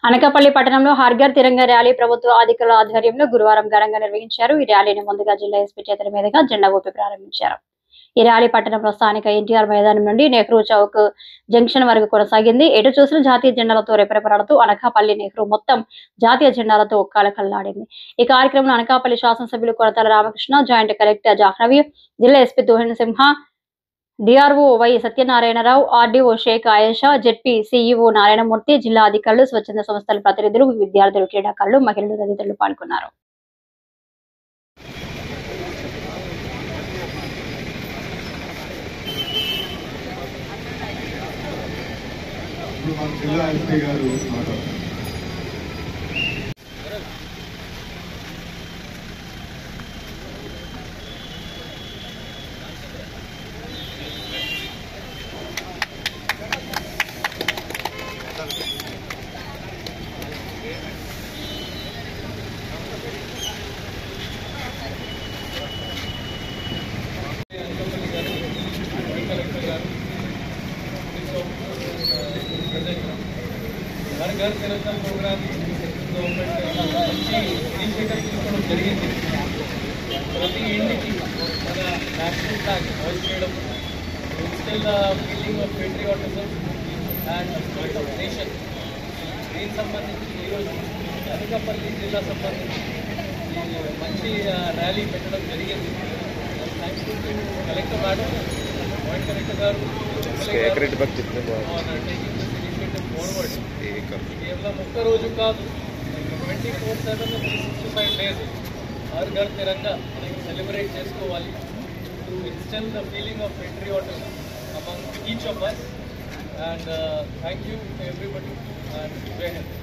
అనకాపల్లి పట్టణంలో హర్ ఘర్ తిరంగా ర్యాలీ ప్రభుత్వ అధికారుల ఆధ్వర్యంలో గురువారం ఘనంగా నిర్వహించారు. ఈ ర్యాలీని ముందుగా జిల్లా ఎస్పీ చేతుల మీదుగా జెండా ఊపి ప్రారంభించారు. ఈ ర్యాలీ పట్టణంలో స్థానిక ఎన్టీఆర్ మైదానం నుండి నెహ్రూ చౌక్ జంక్షన్ వరకు కొనసాగింది. ఎటు చూసిన జాతీయ జెండాలతో రెపరెపలాడుతూ అనకాపల్లి నెహ్రూ మొత్తం జాతీయ జెండాలతో కలకల్లాడింది. ఈ కార్యక్రమంలో అనకాపల్లి శాసనసభ్యులు కొరటాల రామకృష్ణ, జాయింట్ కలెక్టర్ జాహ్నవి, జిల్లా SP Tuhin Sinha, DRO Y Satyanarayana Rao, RDO Sheikh Ayesha, ZP CEO Narayanamurthy, జిల్లా అధికారులు, స్వచ్ఛంద సంస్థల ప్రతినిధులు, విద్యార్థులు, క్రీడాకారులు, మహిళలు తదితరులు పాల్గొన్నారు. हर घर तिरंगा प्रोग्राम गवर्नमेंट इनिशिएटिव తీసుకోవడం జరిగింది. ప్రతి ఇంటికి మన నేషనల్ ఫ్లాగ్ హోస్ట్ చేయడం, instil the feeling of patriotism and spirit of nation. దీనికి సంబంధించి ఈరోజు అనకాపల్లి జిల్లా సంబంధించి మంచి ర్యాలీ పెట్టడం జరిగింది. Thanks to collector madam, joint collector గారు ఫార్వర్డ్. కేవలం ఒక్క రోజు కాదు, 24/7 365 days హర్ ఘర్ తిరంగా మనకి సెలబ్రేట్ చేసుకోవాలి. To instil the feeling of patriotism among each of us. And thank you to everybody and jai hind.